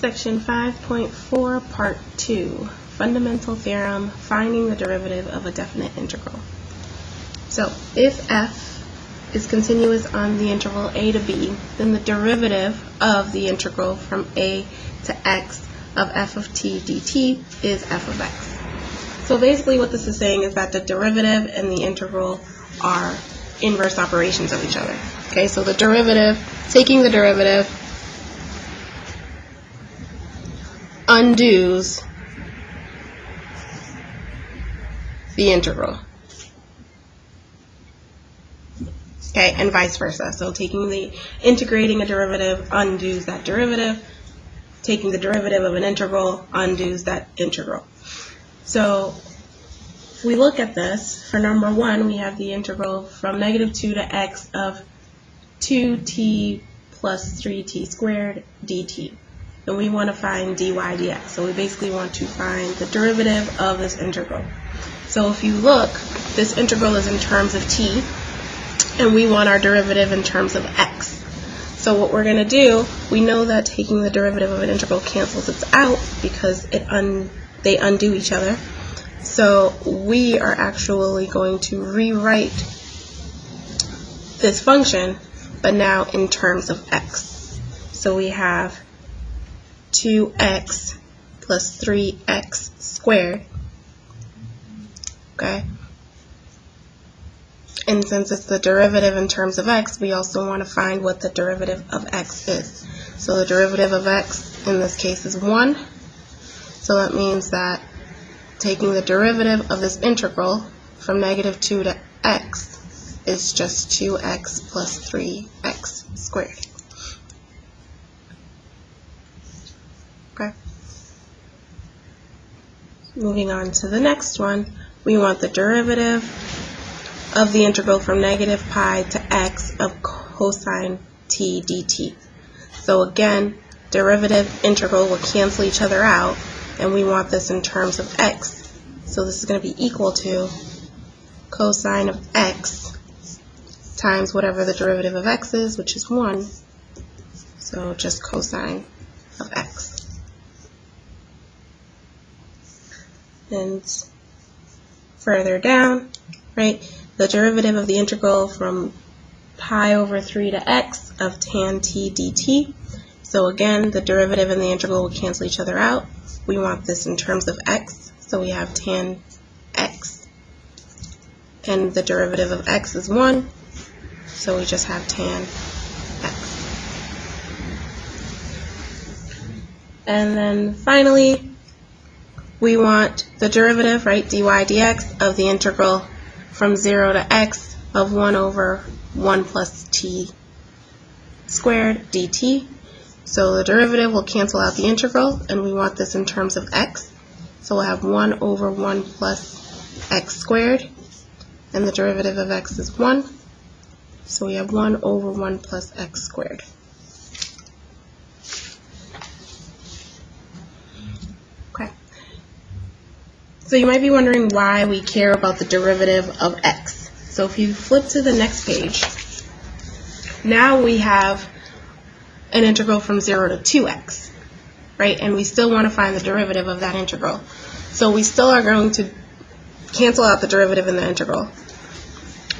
Section 5.4, Part 2, Fundamental Theorem, Finding the Derivative of a Definite Integral. So, if f is continuous on the interval a to b, then the derivative of the integral from a to x of f of t dt is f of x. So basically what this is saying is that the derivative and the integral are inverse operations of each other. Okay, so the derivative, taking the derivative, undoes the integral. Okay, and vice versa. So integrating a derivative undoes that derivative. Taking the derivative of an integral undoes that integral. So if we look at this, for number 1, we have the integral from -2 to x of 2t plus 3t squared dt. And we want to find dy dx. So we basically want to find the derivative of this integral. So if you look, this integral is in terms of t, and we want our derivative in terms of x. So what we're going to do, we know that taking the derivative of an integral cancels it out because they undo each other. So we are actually going to rewrite this function, but now in terms of x. So we have 2x plus 3x squared. Okay? And since it's the derivative in terms of x, we also want to find what the derivative of x is. So the derivative of x in this case is 1. So that means that taking the derivative of this integral from -2 to x is just 2x plus 3x squared. Okay. Moving on to the next one, we want the derivative of the integral from -pi to x of cosine t dt. So again, derivative integral will cancel each other out, and we want this in terms of x. So this is going to be equal to cosine of x times whatever the derivative of x is, which is 1. So just cosine of x. And further down, right, the derivative of the integral from pi over 3 to x of tan t dt. So again, the derivative and the integral will cancel each other out. We want this in terms of x, so we have tan x. And the derivative of x is 1, so we just have tan x. And then finally, we want the derivative, right, dy dx of the integral from 0 to x of 1 over 1 plus t squared dt. So the derivative will cancel out the integral, and we want this in terms of x. So we'll have 1 over 1 plus x squared, and the derivative of x is 1. So we have 1 over 1 plus x squared. Okay. So you might be wondering why we care about the derivative of x. So if you flip to the next page, now we have an integral from 0 to 2x, right? And we still want to find the derivative of that integral. So we still are going to cancel out the derivative in the integral.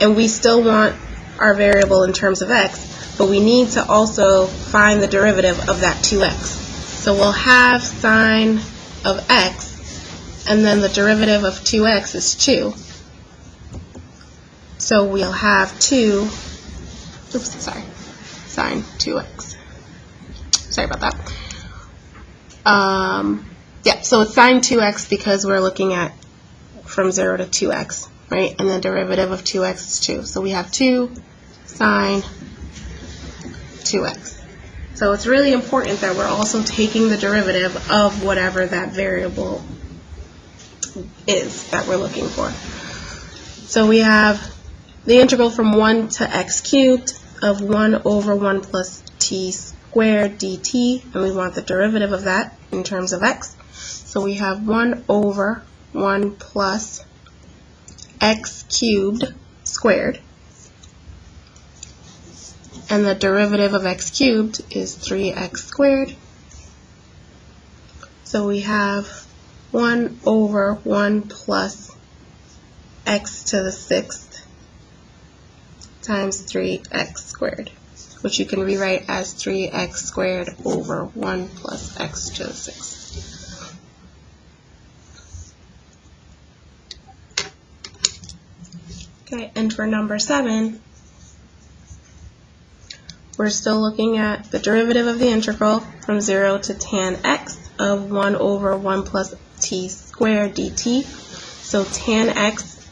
And we still want our variable in terms of x, but we need to also find the derivative of that 2x. So we'll have sine of x, and then the derivative of 2x is 2. So we'll have sine 2x. Sorry about that. Yeah, so it's sine 2x because we're looking at from 0 to 2x, right? And the derivative of 2x is 2. So we have 2 sine 2x. So it's really important that we're also taking the derivative of whatever that variable is that we're looking for. So we have the integral from 1 to x cubed of 1 over 1 plus t squared dt, and we want the derivative of that in terms of x. So we have 1 over 1 plus x cubed squared, and the derivative of x cubed is 3x squared, So we have 1 over 1 plus x to the 6th times 3x squared, which you can rewrite as 3x squared over 1 plus x to the 6th. Okay, and for number 7, we're still looking at the derivative of the integral from 0 to tan x of 1 over 1 plus t squared dt. So tan x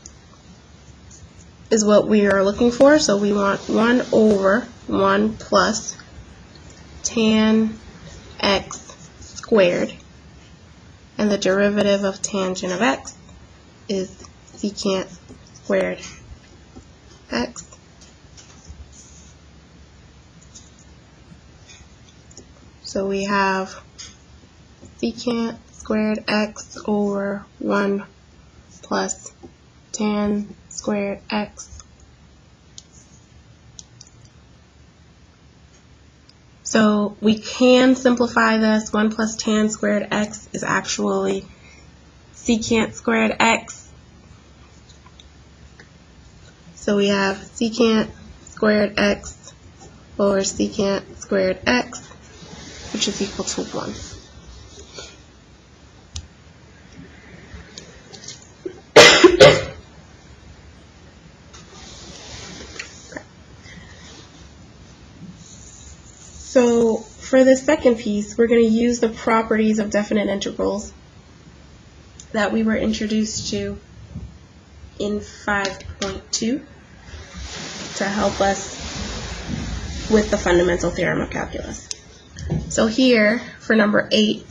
is what we are looking for, so we want 1 over 1 plus tan x squared, and the derivative of tangent of x is secant squared x. So we have secant squared x over 1 plus tan squared x. So we can simplify this. 1 plus tan squared x is actually secant squared x. So we have secant squared x over secant squared x, which is equal to 1. So for the second piece, we're going to use the properties of definite integrals that we were introduced to in 5.2 to help us with the fundamental theorem of calculus. So here, for number 8,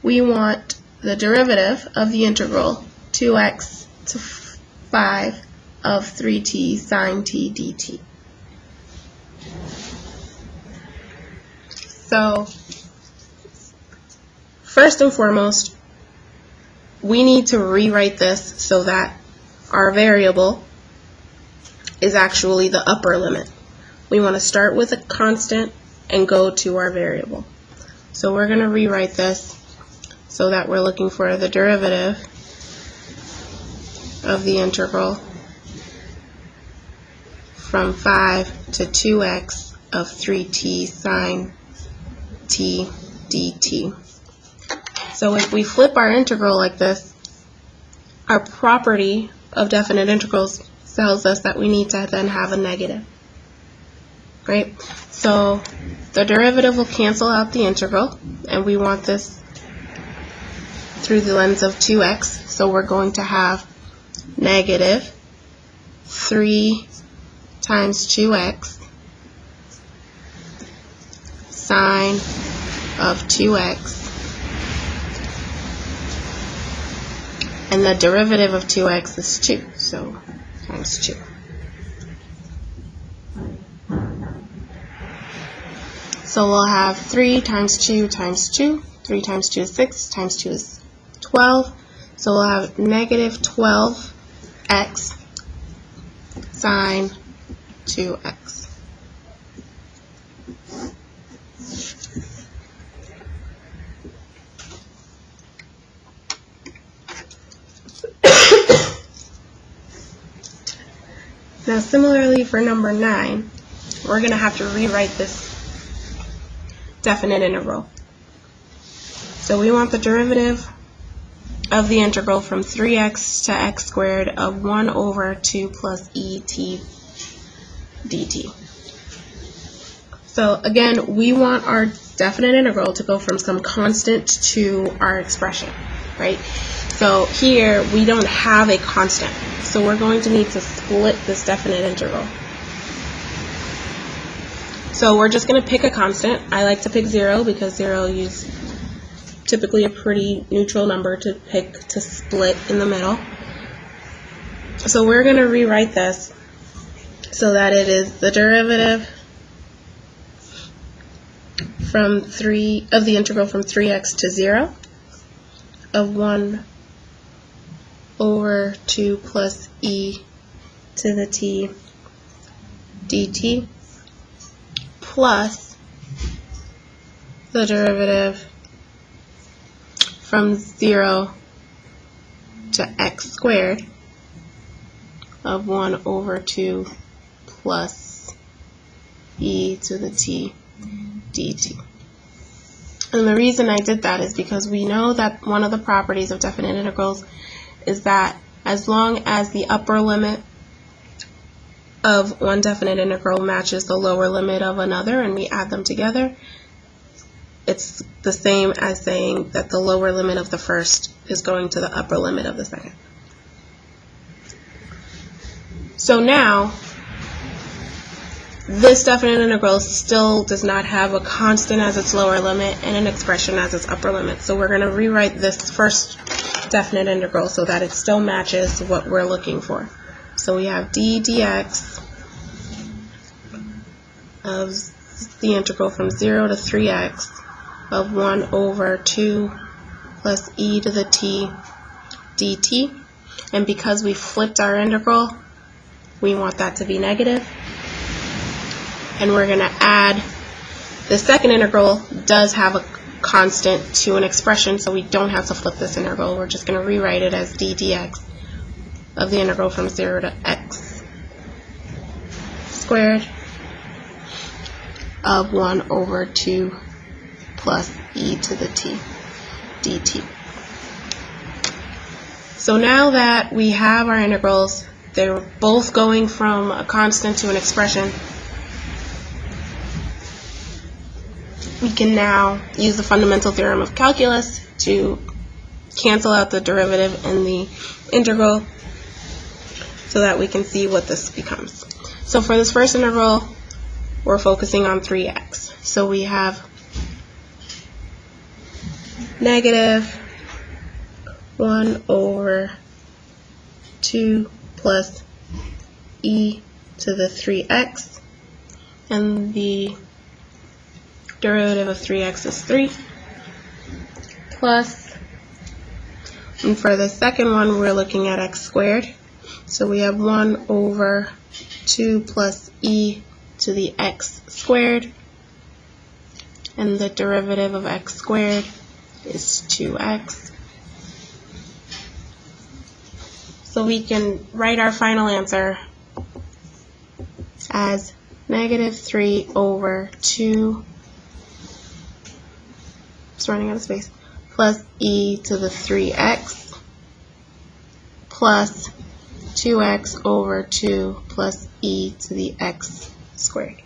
we want the derivative of the integral 2x to 5 of 3t sine t dt. So, first and foremost, we need to rewrite this so that our variable is actually the upper limit. We want to start with a constant and go to our variable. So we're going to rewrite this so that we're looking for the derivative of the integral from 5 to 2x of 3t sine t dt. So if we flip our integral like this, our property of definite integrals tells us that we need to then have a negative, right? So the derivative will cancel out the integral, and we want this through the lens of 2x, so we're going to have negative 3 times 2x sine of 2x, and the derivative of 2x is 2, so times 2. So we'll have 3 times 2 times 2. 3 times 2 is 6, times 2 is 12. So we'll have negative 12x sine 2x. Now similarly for number 9, we're going to have to rewrite this definite integral. So we want the derivative of the integral from 3x to x squared of 1 over 2 plus et dt. So again, we want our definite integral to go from some constant to our expression, right? So here we don't have a constant, so we're going to need to split this definite integral. So we're just going to pick a constant. I like to pick 0 because 0 is typically a pretty neutral number to pick to split in the middle. So we're going to rewrite this so that it is the derivative from of the integral from 3x to 0 of 1 over 2 plus e to the t dt plus the derivative from 0 to x squared of 1 over 2 plus e to the t dt. And the reason I did that is because we know that one of the properties of definite integrals is that as long as the upper limit of one definite integral matches the lower limit of another and we add them together, it's the same as saying that the lower limit of the first is going to the upper limit of the second. So now, this definite integral still does not have a constant as its lower limit and an expression as its upper limit. So we're going to rewrite this first definite integral so that it still matches what we're looking for. So we have d dx of the integral from 0 to 3x of 1 over 2 plus e to the t dt. And because we flipped our integral, we want that to be negative. And we're going to add, the second integral does have a constant to an expression, so we don't have to flip this integral. We're just going to rewrite it as d dx of the integral from 0 to x squared of 1 over 2 plus e to the t dt. So now that we have our integrals, they're both going from a constant to an expression, we can now use the fundamental theorem of calculus to cancel out the derivative and the integral so that we can see what this becomes. So for this first integral, we're focusing on 3x. So we have negative 1 over 2 plus e to the 3x, and the derivative of 3x is 3, plus, and for the second one we're looking at x squared, so we have 1 over 2 plus e to the x squared, and the derivative of x squared is 2x. So we can write our final answer as negative 3 over 2, it's running out of space, plus e to the 3x plus 2x over 2 plus e to the x squared.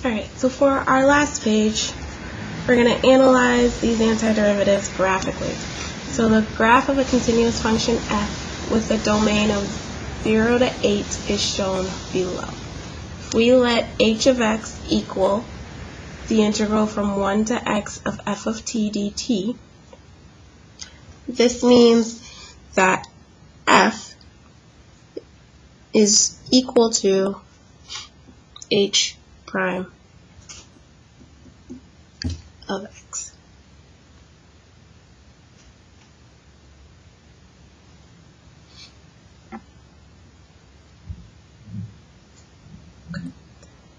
Alright, so for our last page, we're going to analyze these antiderivatives graphically. So the graph of a continuous function f with a domain of 0 to 8 is shown below. If we let h of x equal the integral from 1 to x of f of t dt, this means that f is equal to h prime of x.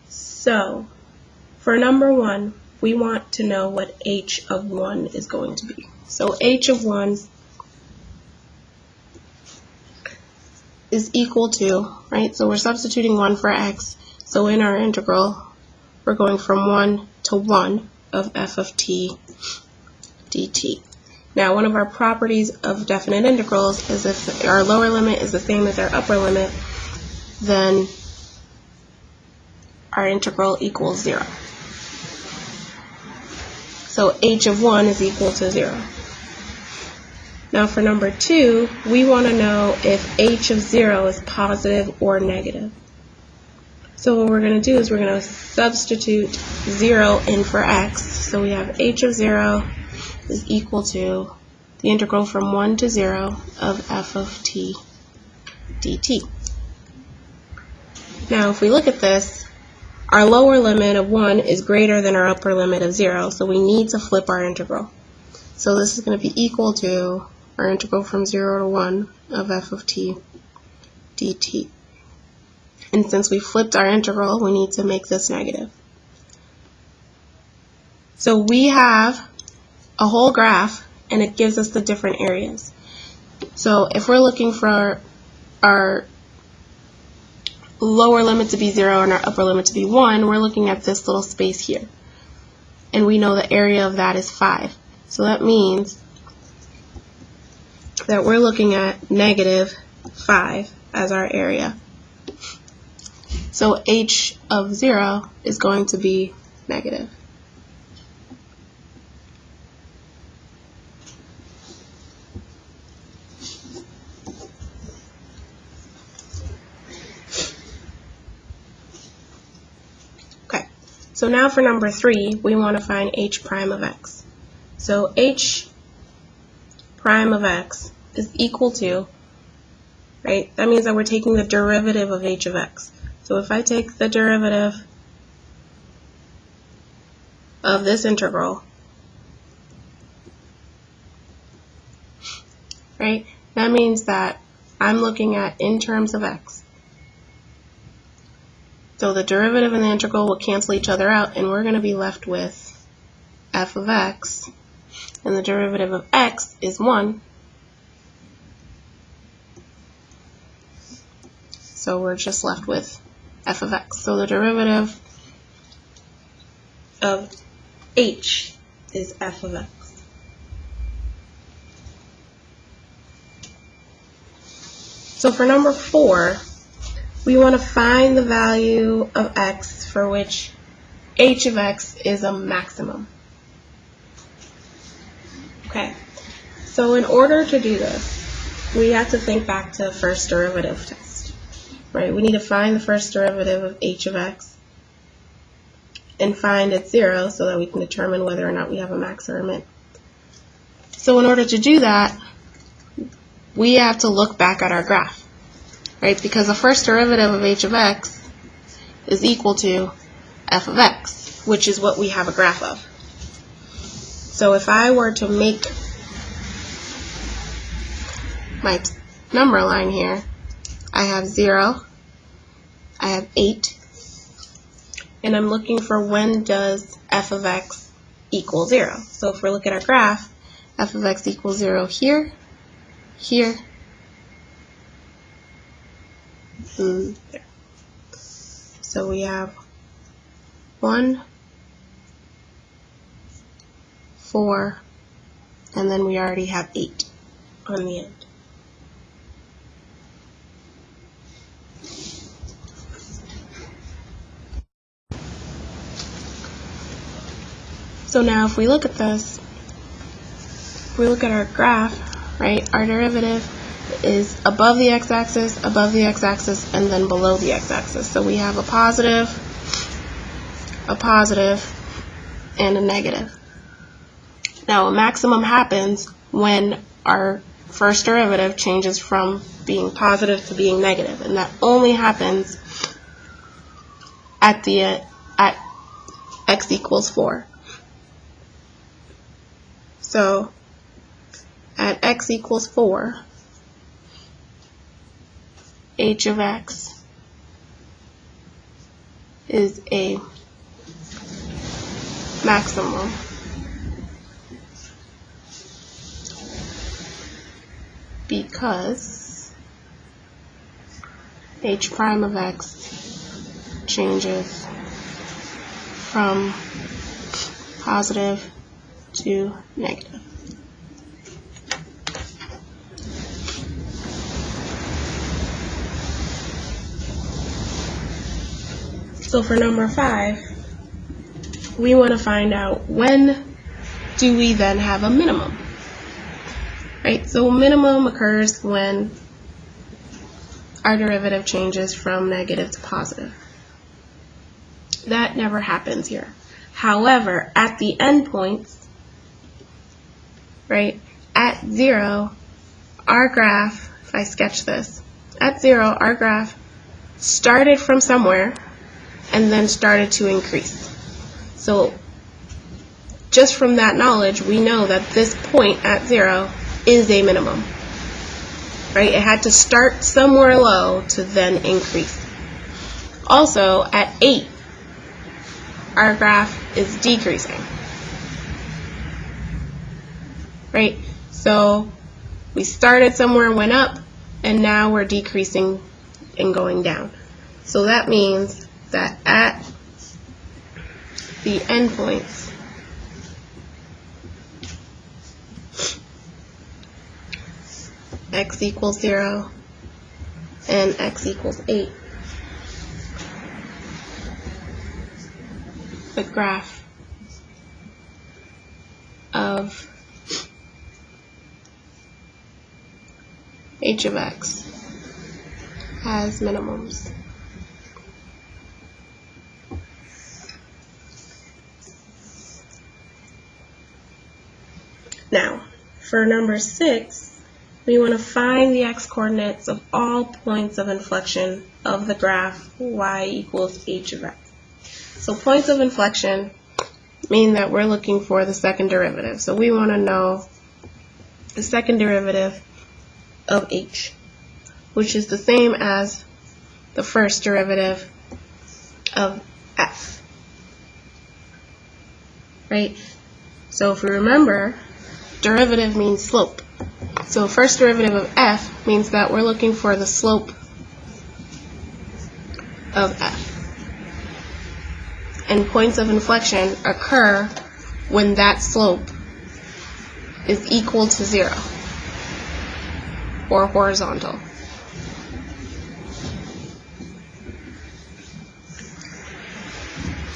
So, for number 1, we want to know what h of 1 is going to be. So h of 1 is equal to, right, so we're substituting 1 for x. So in our integral, we're going from 1 to 1 of f of t dt. Now, one of our properties of definite integrals is if our lower limit is the same as our upper limit, then our integral equals 0. So h of 1 is equal to 0. Now for number 2, we want to know if h of 0 is positive or negative. So what we're going to do is we're going to substitute 0 in for x. So we have h of 0 is equal to the integral from 1 to 0 of f of t dt. Now if we look at this, our lower limit of 1 is greater than our upper limit of 0, so we need to flip our integral. So this is going to be equal to our integral from 0 to 1 of f of t dt. And since we flipped our integral, we need to make this negative. So we have a whole graph, and it gives us the different areas. So if we're looking for our lower limit to be 0 and our upper limit to be 1, we're looking at this little space here. And we know the area of that is 5. So that means that we're looking at negative 5 as our area. So h of 0 is going to be negative. Okay, so now for number 3, we want to find h prime of x. So h prime of x is equal to, right, that means that we're taking the derivative of h of x. So if I take the derivative of this integral, right, that means that I'm looking at in terms of x. So the derivative and the integral will cancel each other out, and we're going to be left with f of x, and the derivative of x is 1. So we're just left with f of x. So the derivative of h is f of x. So for number 4, we want to find the value of x for which h of x is a maximum. Okay, so in order to do this, we have to think back to the first derivative test, right? We need to find the first derivative of h of x and find its 0 so that we can determine whether or not we have a max or a min. So in order to do that, we have to look back at our graph, right? Because the first derivative of h of x is equal to f of x, which is what we have a graph of. So if I were to make my number line here, I have 0, I have 8, and I'm looking for when does f of x equal 0. So if we look at our graph, f of x equals 0 here, here, and there. So we have 1, 4, and then we already have 8 on the end. So now if we look at this, if we look at our graph, right, our derivative is above the x-axis, and then below the x-axis. So we have a positive, and a negative. Now a maximum happens when our first derivative changes from being positive to being negative, and that only happens at x equals 4. So at x equals 4, h of x is a maximum because h prime of x changes from positive to negative. So for number 5, we want to find out when do we then have a minimum, right? So minimum occurs when our derivative changes from negative to positive. That never happens here. However, at the endpoints, right, at 0, our graph, if I sketch this, at 0, our graph started from somewhere and then started to increase. So just from that knowledge, we know that this point at 0 is a minimum. Right? It had to start somewhere low to then increase. Also, at 8, our graph is decreasing. Right? So we started somewhere, went up, and now we're decreasing and going down. So that means that at the endpoints, x equals 0 and x equals 8, the graph of h of x has minimums. Now, for number 6, we want to find the x-coordinates of all points of inflection of the graph y equals h of x. So points of inflection mean that we're looking for the second derivative. So we want to know the second derivative of h, which is the same as the first derivative of f. Right? So if we remember, derivative means slope. So first derivative of f means that we're looking for the slope of f. And points of inflection occur when that slope is equal to 0 or horizontal.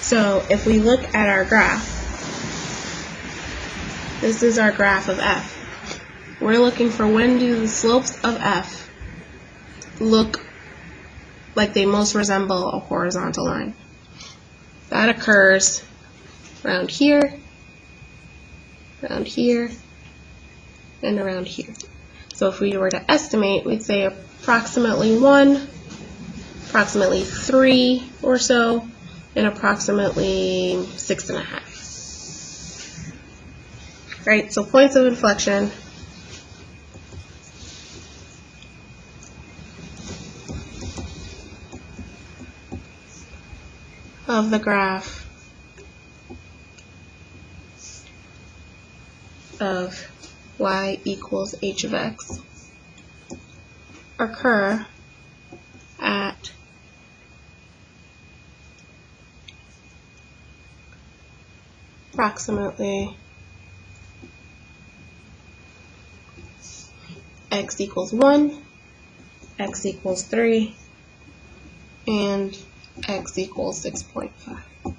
So if we look at our graph, this is our graph of f. We're looking for when do the slopes of f look like they most resemble a horizontal line. That occurs around here, and around here. So if we were to estimate, we'd say approximately 1, approximately 3 or so, and approximately 6.5. Right, so points of inflection of the graph of y equals h of x occur at approximately x equals 1, x equals 3, and x equals 6.5.